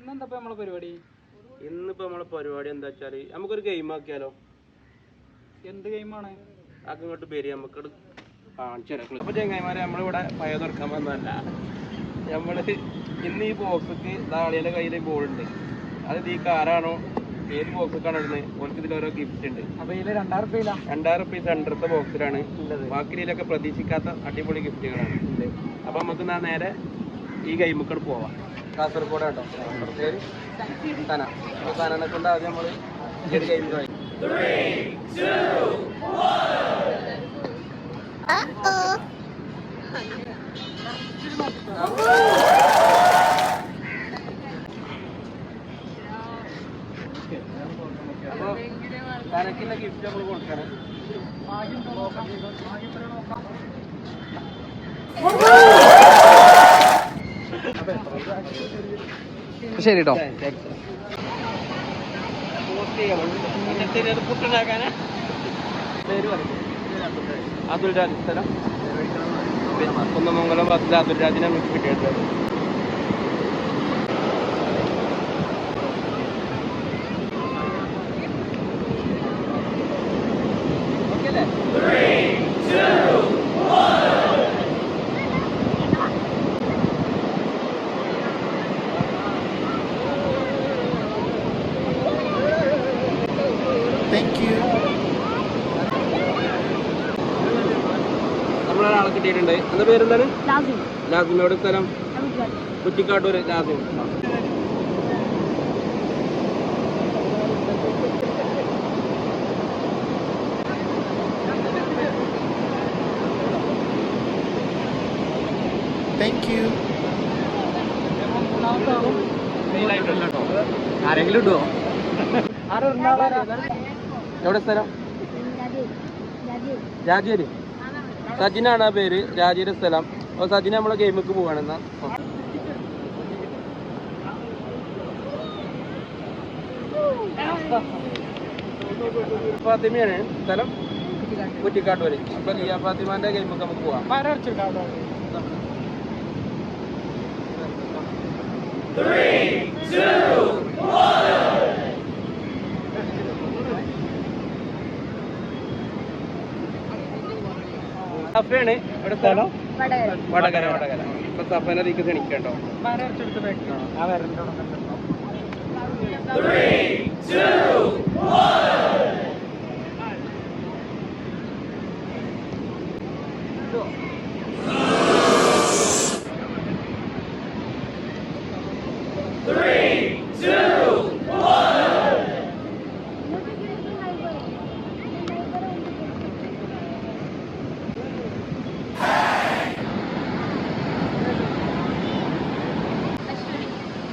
ഇന്നിപ്പോ നമ്മളെ പരിപാടി എന്താ വെച്ചാല് നമുക്കൊരു ഗെയിം ആക്കിയാലോ? എന്ത് ഗെയിമാണ്? അതൊക്കെ ഇങ്ങോട്ട് പേര് നമുക്ക് കാണിച്ചു തരാം. ഇപ്പൊ ചെങ്ങായിമാരെ നമ്മളിവിടെ പയ തുറക്കാൻ വന്നതല്ല. നമ്മള് ഇന്ന് ഈ ബോക്സിക്ക് നാളിയുടെ കയ്യിൽ ബോൾ ഉണ്ട്. അത് ഈ കാറാണോ ഏത് ബോക്സിക്കാണ് ഇടുന്നത് ഓർക്ക് ഇതിൽ ഓരോ ഗിഫ്റ്റ് ഉണ്ട്. അപ്പൊ ഇതില് 2000 റുപ്യ സെന്ററത്തെ ബോക്സിലാണ് ബാക്കി ഇതിലൊക്കെ പ്രതീക്ഷിക്കാത്ത അടിപൊളി ഗിഫ്റ്റുകളാണ്. അപ്പൊ നമുക്ക് നേരെ ഈ ഗെയിമുകൾ പോവാം. കാസർഗോഡ് കേട്ടോ, സനനെ കൊണ്ട് ആദ്യം നമ്മൾ ഈ ഒരു ഗെയിം കളി. അപ്പൊ സനക്കിന്റെ ഗിഫ്റ്റ് നമ്മൾ കൊടുക്കണം. ശരി കേട്ടോ. പുട്ടുണ്ടാക്കാനാ പേര് പറഞ്ഞു അതുൽ രാജ് സ്ഥലം കുന്നമംഗലം ഭാഗത്തിലെ അതുൽ രാജിനെ നമുക്ക് കിട്ടിയത്. ഓക്കെ അല്ലേ? നമ്മളൊരാളെ കിട്ടിയിട്ടുണ്ട്. എന്താ പേരെന്താണ്? ലാസിമോട് സ്ഥലം കുറ്റിക്കാട്ടൂര്. ലാസിം ആരെങ്കിലും ഇടുവോ? എവിടെ സ്ഥലം? രാജേരി. സജിനാണ് ആ പേര്, രാജിയുടെ സ്ഥലം. അപ്പോൾ സജിന നമ്മളെ ഗെയിമിക്ക് പോവാണെന്നാ. ഫാത്തിമയാണ് സ്ഥലം കുറ്റിക്കാട്ടൂര്. അപ്പൊ ലിയ ഫാത്തിമാന്റെ ഗെയിമൊക്കെ നമുക്ക് പോവാം. സഫയാണ് ഇവിടെ സ്ഥലം വടകര. ഇപ്പൊ സഫനെ അതിക്ക് ക്ഷണിക്കണ്ടോ?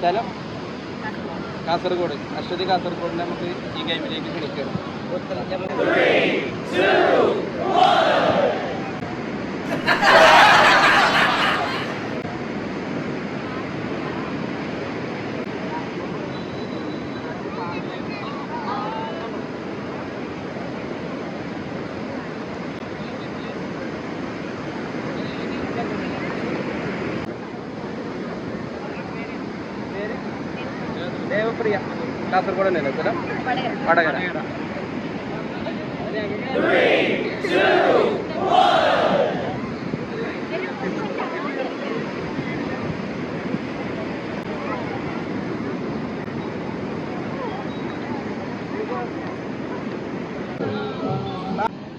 സ്ഥലം കാസർഗോഡ്. അശ്വതി കാസർഗോഡിനെ നമുക്ക് ഈ ഗെയിമിലേക്ക് ക്ഷണിക്കണം. ദേവപ്രിയ. കാസർഗോഡ് തന്നെയല്ലേ സ്ഥലം? വടകര.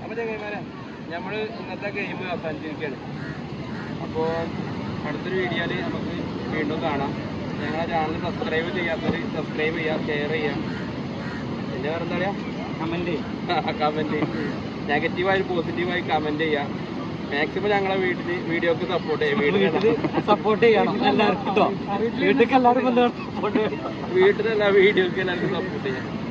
അപ്പൊ ചങ്ങായിമാരെ നമ്മൾ ഇന്നത്തെ ഗെയിം അവസാനിച്ചിരിക്കുകയാണ്. അപ്പോൾ അടുത്തൊരു വീഡിയോയിൽ നമുക്ക് വീണ്ടും കാണാം. ഞങ്ങളുടെ ചാനൽ സബ്സ്ക്രൈബ് ചെയ്യാത്തവർ സബ്സ്ക്രൈബ് ചെയ്യുക, ഷെയർ ചെയ്യുക. പിന്നെ വേറെ എന്താ പറയുക? കമൻറ്റ് നെഗറ്റീവായി പോസിറ്റീവായി കമൻറ്റ് ചെയ്യുക. മാക്സിമം ഞങ്ങളെ വീഡിയോക്ക് സപ്പോർട്ട് ചെയ്യുക. സപ്പോർട്ട് ചെയ്യണം എല്ലാവർക്കും. വീട്ടിലെല്ലാ വീഡിയോക്ക് എല്ലാവർക്കും സപ്പോർട്ട് ചെയ്യാം.